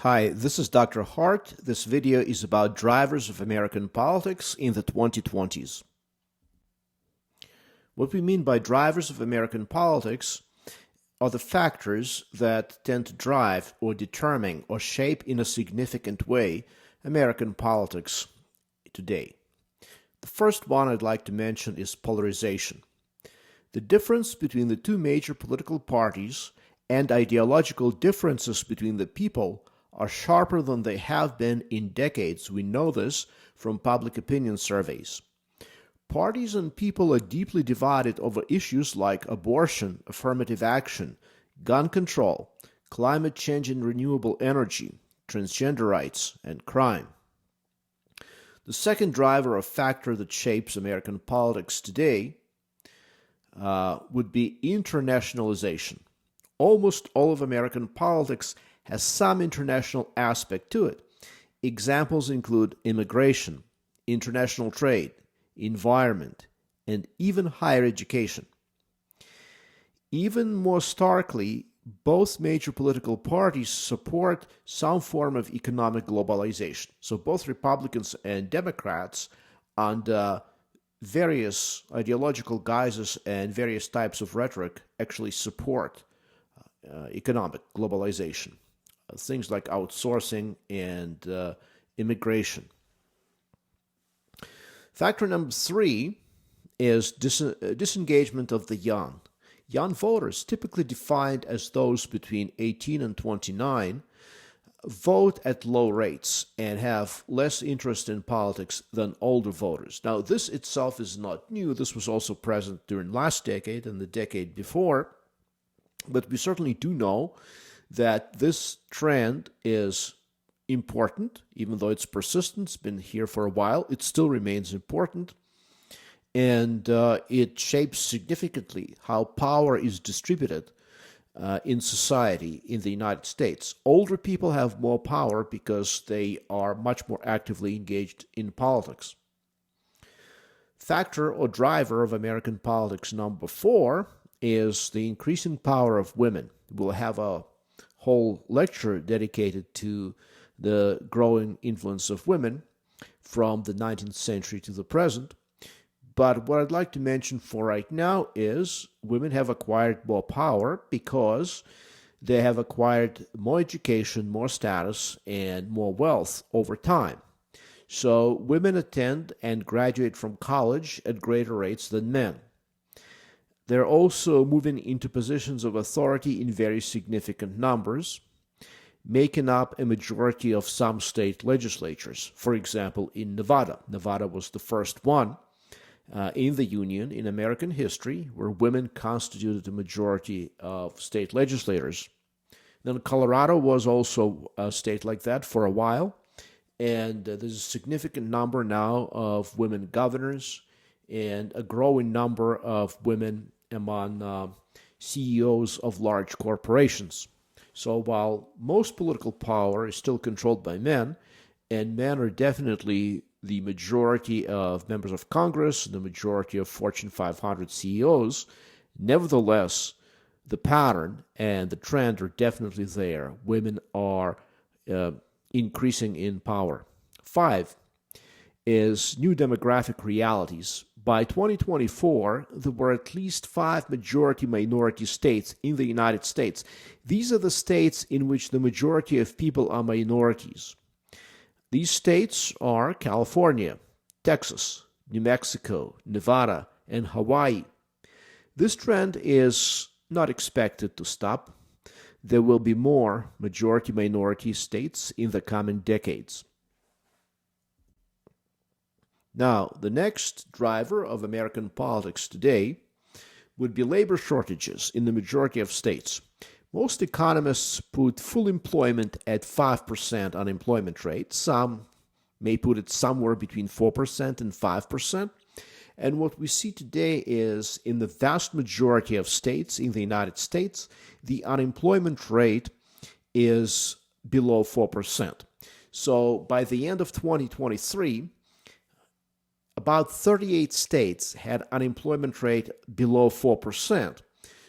Hi, this is Dr. Hart. This video is about drivers of American politics in the 2020s. What we mean by drivers of American politics are the factors that tend to drive or determine or shape in a significant way American politics today. The first one I'd like to mention is polarization. The difference between the two major political parties and ideological differences between the people are sharper than they have been in decades. We know this from public opinion surveys. Parties and people are deeply divided over issues like abortion, affirmative action, gun control, climate change and renewable energy, transgender rights, and crime. The second driver or factor that shapes American politics today would be internationalization. Almost all of American politics has some international aspect to it. Examples include immigration, international trade, environment, and even higher education. Even more starkly, both major political parties support some form of economic globalization. So both Republicans and Democrats, under various ideological guises and various types of rhetoric, actually support economic globalization. Things like outsourcing and immigration. Factor number 3 is disengagement of the young. Young voters, typically defined as those between 18 and 29, vote at low rates and have less interest in politics than older voters. Now, this itself is not new. This was also present during last decade and the decade before, but we certainly do know that this trend is important, even though it's persistent, it's been here for a while, it still remains important, and it shapes significantly how power is distributed in society in the United States. Older people have more power because they are much more actively engaged in politics. Factor or driver of American politics number 4 is the increasing power of women. We'll have a whole lecture dedicated to the growing influence of women from the 19th century to the present. But what I'd like to mention for right now is women have acquired more power because they have acquired more education, more status, and more wealth over time. So women attend and graduate from college at greater rates than men. They're also moving into positions of authority in very significant numbers, making up a majority of some state legislatures. For example, in Nevada. Nevada was the first one in the Union in American history where women constituted a majority of state legislators. Then Colorado was also a state like that for a while, and there's a significant number now of women governors and a growing number of women among CEOs of large corporations. So while most political power is still controlled by men, and men are definitely the majority of members of Congress, the majority of Fortune 500 CEOs, nevertheless, the pattern and the trend are definitely there. Women are increasing in power. 5 is new demographic realities. By 2024, there were at least 5 majority-minority states in the United States. These are the states in which the majority of people are minorities. These states are California, Texas, New Mexico, Nevada, and Hawaii. This trend is not expected to stop. There will be more majority-minority states in the coming decades. Now, the next driver of American politics today would be labor shortages in the majority of states. Most economists put full employment at 5% unemployment rate. Some may put it somewhere between 4% and 5%. And what we see today is in the vast majority of states in the United States, the unemployment rate is below 4%. So by the end of 2023, about 38 states had unemployment rate below 4%.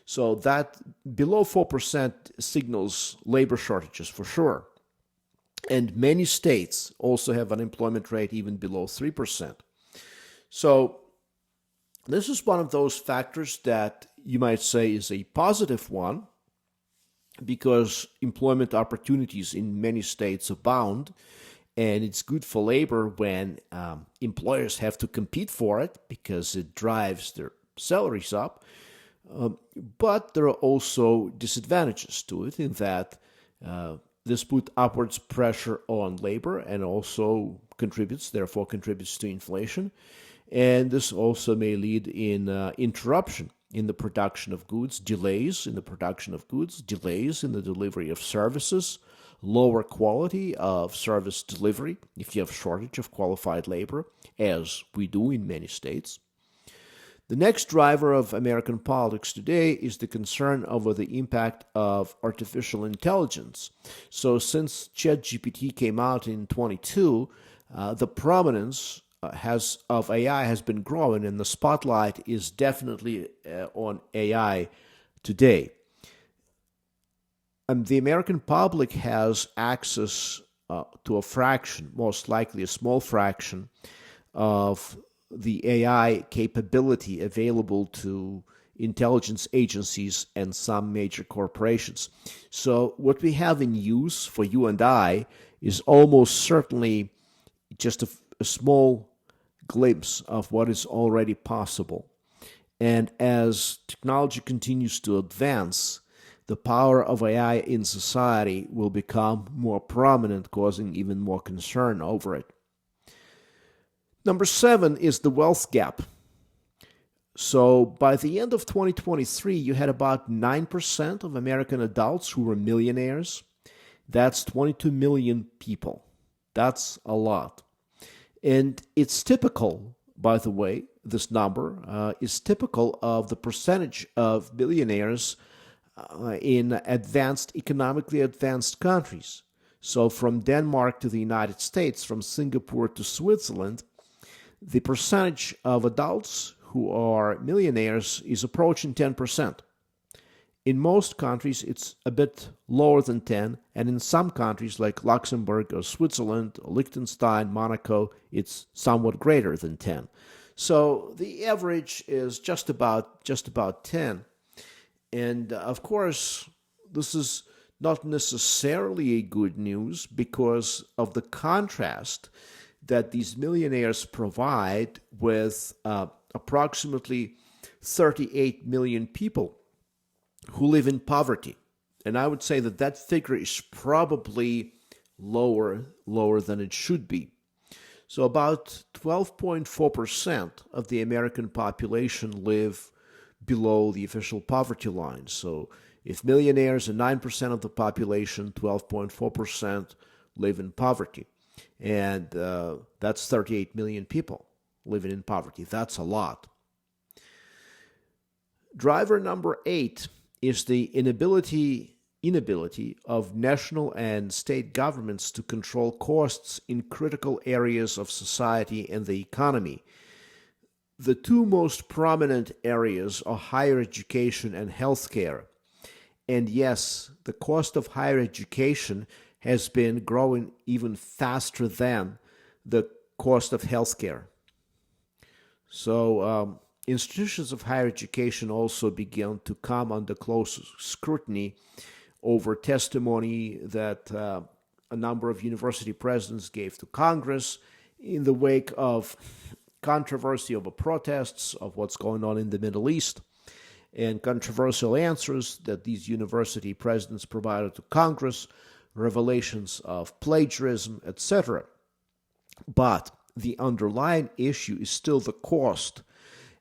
So that below 4% signals labor shortages for sure. And many states also have unemployment rate even below 3%. So this is one of those factors that you might say is a positive one because employment opportunities in many states abound, and it's good for labor when employers have to compete for it because it drives their salaries up. But there are also disadvantages to it in that this put upwards pressure on labor and also therefore contributes to inflation. And this also may lead in interruption in the production of goods, delays in the production of goods, delays in the delivery of services, lower quality of service delivery if you have shortage of qualified labor, as we do in many states. The next driver of American politics today is the concern over the impact of artificial intelligence. So since ChatGPT came out in 22, the prominence of AI has been growing, and the spotlight is definitely on AI today. The American public has access to a fraction, most likely a small fraction, of the AI capability available to intelligence agencies and some major corporations. So what we have in use for you and I is almost certainly just a small glimpse of what is already possible. And as technology continues to advance, the power of AI in society will become more prominent, causing even more concern over it. Number 7 is the wealth gap. So by the end of 2023, you had about 9% of American adults who were millionaires. That's 22 million people. That's a lot. And it's typical, by the way, this number is typical of the percentage of millionaires in economically advanced countries. So from Denmark to the United States, from Singapore to Switzerland, the percentage of adults who are millionaires is approaching 10%. In most countries, it's a bit lower than 10, and in some countries like Luxembourg or Switzerland or Liechtenstein, Monaco, it's somewhat greater than 10. So the average is just about 10. And of course, this is not necessarily a good news because of the contrast that these millionaires provide with approximately 38 million people who live in poverty. And I would say that that figure is probably lower than it should be. So about 12.4% of the American population live below the official poverty line. So if millionaires are 9% of the population, 12.4% live in poverty. And that's 38 million people living in poverty. That's a lot. Driver number 8 is the inability of national and state governments to control costs in critical areas of society and the economy. The two most prominent areas are higher education and healthcare. And yes, the cost of higher education has been growing even faster than the cost of healthcare. So institutions of higher education also began to come under close scrutiny over testimony that a number of university presidents gave to Congress in the wake of controversy over protests of what's going on in the Middle East and controversial answers that these university presidents provided to Congress, revelations of plagiarism, etc. But the underlying issue is still the cost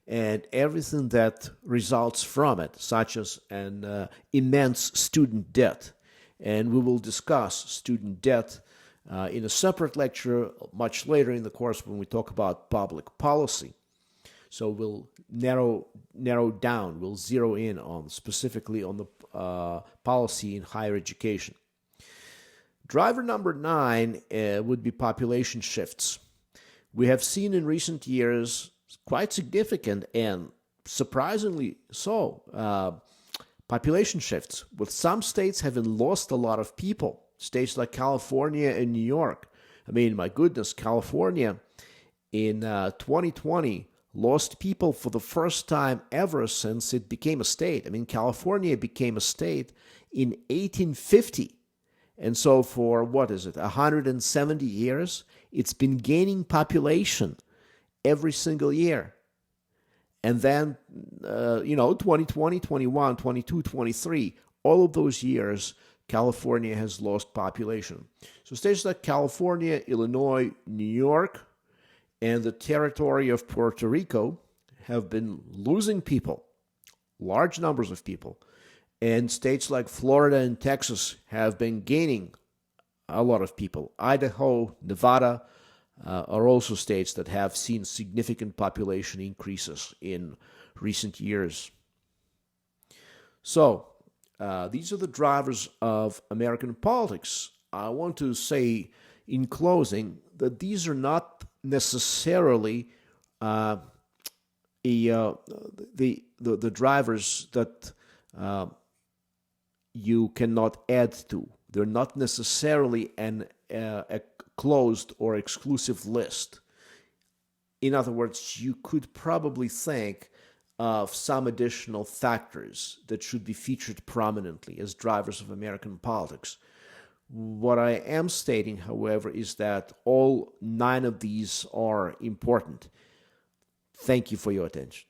and everything that results from it, such as an immense student debt. And we will discuss student debt in a separate lecture much later in the course when we talk about public policy. So we'll narrow down, we'll zero in on specifically on the policy in higher education. Driver number 9 would be population shifts. We have seen in recent years quite significant and surprisingly so population shifts, with some states having lost a lot of people States like California and New York. I mean, my goodness, California in 2020 lost people for the first time ever since it became a state. I mean, California became a state in 1850. And so for, 170 years, it's been gaining population every single year. And then, 2020, 21, 22, 23, all of those years, California has lost population. So states like California, Illinois, New York, and the territory of Puerto Rico have been losing people, large numbers of people. And states like Florida and Texas have been gaining a lot of people. Idaho, Nevada are also states that have seen significant population increases in recent years. So, these are the drivers of American politics. I want to say in closing that these are not necessarily the drivers that you cannot add to. They're not necessarily a closed or exclusive list. In other words, you could probably think of some additional factors that should be featured prominently as drivers of American politics. What I am stating, however, is that all 9 of these are important. Thank you for your attention.